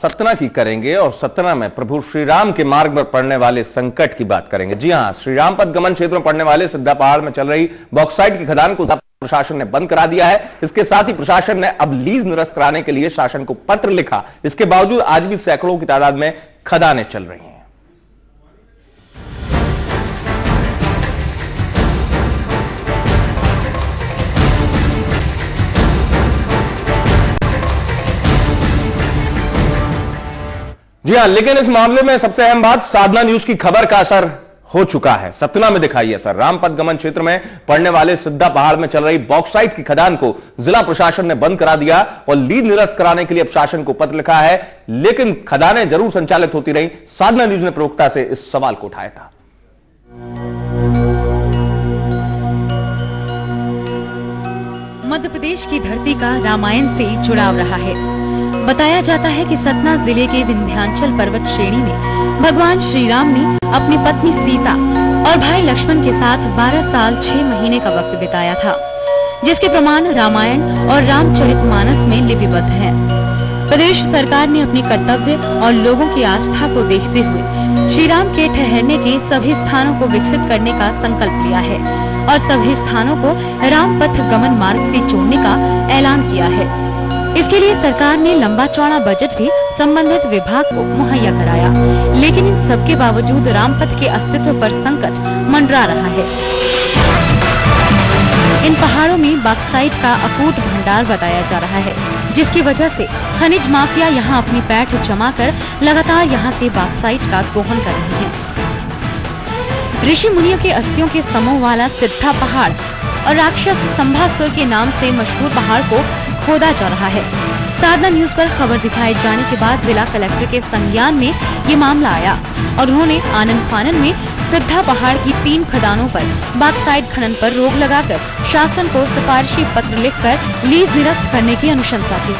सतना की करेंगे और सतना में प्रभु श्री राम के मार्ग पर पड़ने वाले संकट की बात करेंगे। जी हां, श्री राम पथ गमन क्षेत्र में पड़ने वाले सिद्धा पहाड़ में चल रही बॉक्साइट की खदान को प्रशासन ने बंद करा दिया है। इसके साथ ही प्रशासन ने अब लीज निरस्त कराने के लिए शासन को पत्र लिखा। इसके बावजूद आज भी सैकड़ों की तादाद में खदानें चल रही हैं। जी हां, लेकिन इस मामले में सबसे अहम बात, साधना न्यूज की खबर का असर हो चुका है। सतना में दिखाई असर। रामपथ गमन क्षेत्र में पड़ने वाले सिद्धा पहाड़ में चल रही बॉक्साइट की खदान को जिला प्रशासन ने बंद करा दिया और लीज निरस्त कराने के लिए अब शासन को पत्र लिखा है, लेकिन खदानें जरूर संचालित होती रही। साधना न्यूज ने प्रवक्ता से इस सवाल को उठाया था। मध्य प्रदेश की धरती का रामायण से जुड़ाव रहा है। बताया जाता है कि सतना जिले के विंध्याचल पर्वत श्रेणी में भगवान श्री राम ने अपनी पत्नी सीता और भाई लक्ष्मण के साथ 12 साल 6 महीने का वक्त बिताया था, जिसके प्रमाण रामायण और रामचरितमानस में लिपिबद्ध हैं। प्रदेश सरकार ने अपने कर्तव्य और लोगों की आस्था को देखते हुए श्री राम के ठहरने के सभी स्थानों को विकसित करने का संकल्प लिया है और सभी स्थानों को रामपथ गमन मार्ग से जोड़ने का ऐलान किया है। इसके लिए सरकार ने लंबा चौड़ा बजट भी संबंधित विभाग को मुहैया कराया, लेकिन इन सब के बावजूद रामपथ के अस्तित्व पर संकट मंडरा रहा है। इन पहाड़ों में बॉक्साइट का अकूट भंडार बताया जा रहा है, जिसकी वजह से खनिज माफिया यहां अपनी पैठ जमाकर लगातार यहां से बॉक्साइट का दोहन कर रहे हैं। ऋषि मुनियों के अस्थियों के समूह वाला सिद्धा पहाड़ और राक्षस संभासुर के नाम से मशहूर पहाड़ को खोदा जा रहा है। साधना न्यूज पर खबर दिखाए जाने के बाद जिला कलेक्टर के संज्ञान में ये मामला आया और उन्होंने आनन फानन में सिद्धा पहाड़ की 3 खदानों पर बॉक्साइट खनन पर रोक लगाकर शासन को सिफारिशी पत्र लिखकर लीज निरस्त करने की अनुशंसा की।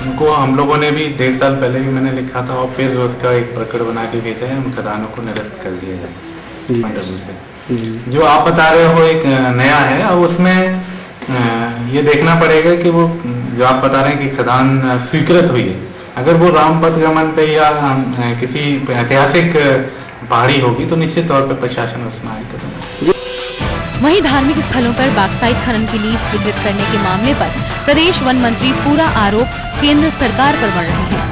उनको हम लोगों ने भी 1.5 साल पहले भी मैंने लिखा था और फिर उसका एक प्रकट बना के भेजा है, उन खदानों को निरस्त कर दिया जाए मंडल से। जो आप बता रहे हो एक नया है और उसमें ये देखना पड़ेगा कि वो जो आप बता रहे हैं कि खदान स्वीकृत हुई है, अगर वो रामपथ गमन पे या किसी ऐतिहासिक पहाड़ी होगी तो निश्चित तौर पर प्रशासन उसमें आएगा। वहीं धार्मिक स्थलों पर बॉक्साइट खनन की लीज स्वीकृत करने के मामले पर प्रदेश वन मंत्री पूरा आरोप केंद्र सरकार पर मढ़ रहे हैं।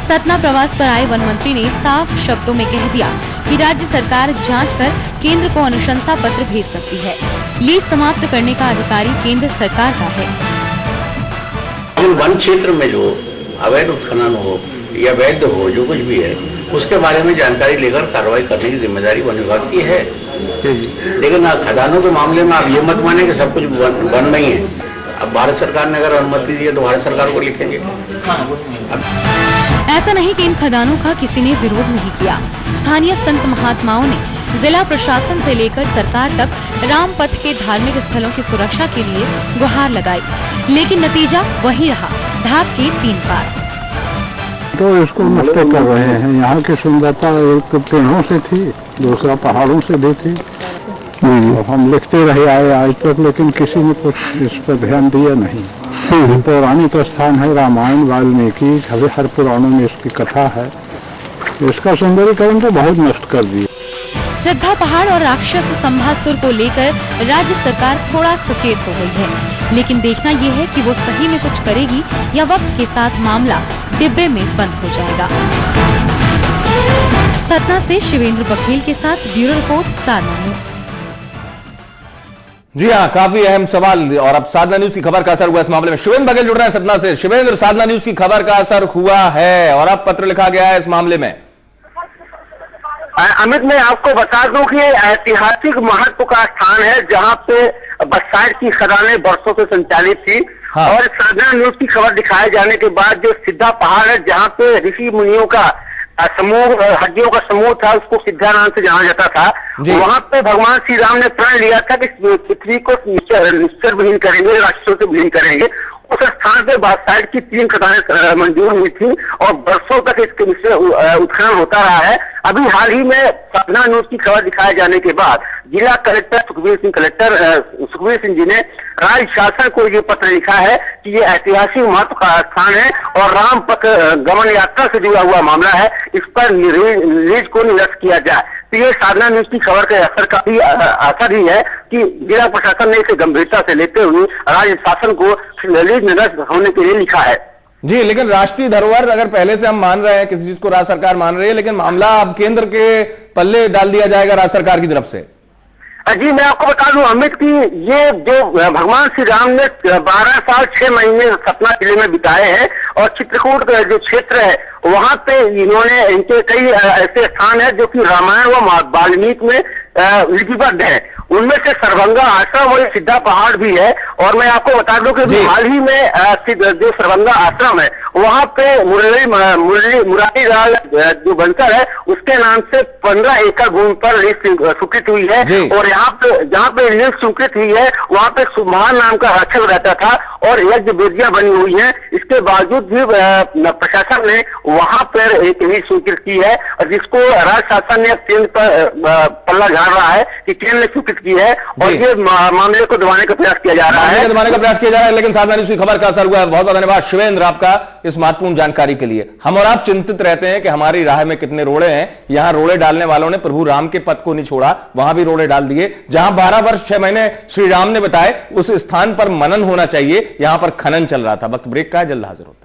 सतना प्रवास पर आए वन मंत्री ने साफ शब्दों में कह दिया कि राज्य सरकार जांच कर केंद्र को अनुशंसा पत्र भेज सकती है। लीज समाप्त करने का अधिकारी केंद्र सरकार का है। वन क्षेत्र में जो अवैध उत्खनन हो या वैध हो, जो कुछ भी है, उसके बारे में जानकारी लेकर कार्रवाई करने की जिम्मेदारी वन विभाग की है। लेकिन खदानों के मामले में आप ये मत माने कि सब कुछ वन में ही है। अब भारत सरकार ने अगर अनुमति दी है तो भारत सरकार को लिखेंगे। ऐसा नहीं कि इन खदानों का किसी ने विरोध नहीं किया। स्थानीय संत महात्माओं ने जिला प्रशासन से लेकर सरकार तक रामपथ के धार्मिक स्थलों की सुरक्षा के लिए गुहार लगाई, लेकिन नतीजा वही रहा, ढाक के 3 पार। तो इसको नष्ट कर रहे हैं। यहाँ की सुंदरता एक पेड़ों से थी, दूसरा पहाड़ों से भी थी। तो हम लिखते रहे आए आज तक, लेकिन किसी ने कुछ इस पर ध्यान दिया नहीं। पौराणिक स्थान है, रामायण वाल्मीकि हर पुराणों में इसकी कथा है। इसका सुंदरीकरण तो बहुत नष्ट कर दिया। सिद्धा पहाड़ और राक्षस संभासुर को लेकर राज्य सरकार थोड़ा सचेत हो गई है, लेकिन देखना यह है कि वो सही में कुछ करेगी या वक्त के साथ मामला डिब्बे में बंद हो जाएगा। सतना से शिवेंद्र बघेल के साथ ब्यूरो रिपोर्ट, साधना न्यूज। जी हां, काफी अहम सवाल। और अब साधना न्यूज की खबर का असर हुआ इस मामले में। शिवेंद्र बघेल जुड़ रहे हैं सतना से। शिवेंद्र, साधना न्यूज की खबर का असर हुआ है और अब पत्र लिखा गया है इस मामले में। अमित, मैं आपको बता दूं कि ऐतिहासिक महत्व का स्थान है जहां पे बॉक्साइट की खदानें वर्षों से संचालित थी। हाँ। और साधना न्यूज की खबर दिखाए जाने के बाद जो सिद्धा पहाड़ है जहां पे ऋषि मुनियों का समूह, हड्डियों का समूह था, उसको सिद्धा नाम से जाना जाता था, वहां पे भगवान श्री राम ने प्रण लिया था कि पृथ्वी को निश्चर विहीन करेंगे, राक्षसों से विलीन करेंगे। उस स्थान पे बॉक्साइट की 3 खदानें मंजूर हुई थी और बरसों तक इसके उत्खनन होता रहा है। अभी हाल ही में सतना न्यूज की खबर दिखाए जाने के बाद जिला कलेक्टर सुखबीर सिंह जी ने राज्य शासन को ये पत्र लिखा है कि ये ऐतिहासिक महत्व का स्थान है और राम पथ गमन यात्रा से जुड़ा हुआ मामला है, इस पर लीज को निरस्त किया जाए। तो ये साधना न्यूज की खबर का असर काफी असर ही है कि जिला प्रशासन ने इसे गंभीरता से लेते हुए राज्य शासन को लीज निरस्त होने के लिए लिखा है। जी, लेकिन राष्ट्रीय धरोहर अगर पहले से हम मान रहे हैं, किसी चीज को राज्य सरकार मान रही है, लेकिन मामला अब केंद्र के पल्ले डाल दिया जाएगा राज्य सरकार की तरफ से। जी, मैं आपको बता दूं अमित की ये जो भगवान श्री राम ने 12 साल 6 महीने सतना जिले में बिताए हैं और चित्रकूट का जो क्षेत्र है वहां पे इन्होंने इनके कई ऐसे स्थान है जो कि रामायण व वाल्मीकि में लिपिबद्ध है। उनमें से सरभंगा आश्रम और सिद्धा पहाड़ भी है। और मैं आपको बता दूं कि हाल ही में जो सरभंगा आश्रम है वहां पे मुरारी लाल जो बंसर है उसके नाम से 15 एकड़ भूमि पर लीज स्वीकृत हुई है और यहाँ पे जहाँ पे लीज स्वीकृत हुई है वहाँ पे सुभान नाम का रक्षक रहता था और यज्ञ वेदियां बनी हुई है। इसके बावजूद भी प्रशासन ने वहां पर एक लीज स्वीकृत की है और जिसको राज्य शासन ने केंद्र पर पल्ला झाड़ रहा है कि केंद्र ने स्वीकृत की है और ये मामले को दबाने का प्रयास किया जा रहा है। लेकिन साधना न्यूज़ की खबर का असर हुआ है। बहुत बहुत धन्यवाद शिवेंद्र आपका इस महत्वपूर्ण जानकारी के लिए। हम और आप चिंतित रहते हैं कि हमारी राह में कितने रोड़े हैं। यहां रोड़े डालने वालों ने प्रभु राम के पथ को नहीं छोड़ा, वहां भी रोड़े डाल दिए। जहां 12 वर्ष 6 महीने श्री राम ने बताए उस स्थान पर मनन होना चाहिए, यहां पर खनन चल रहा था। वक्त ब्रेक का है, जल्द हाजिर होता है।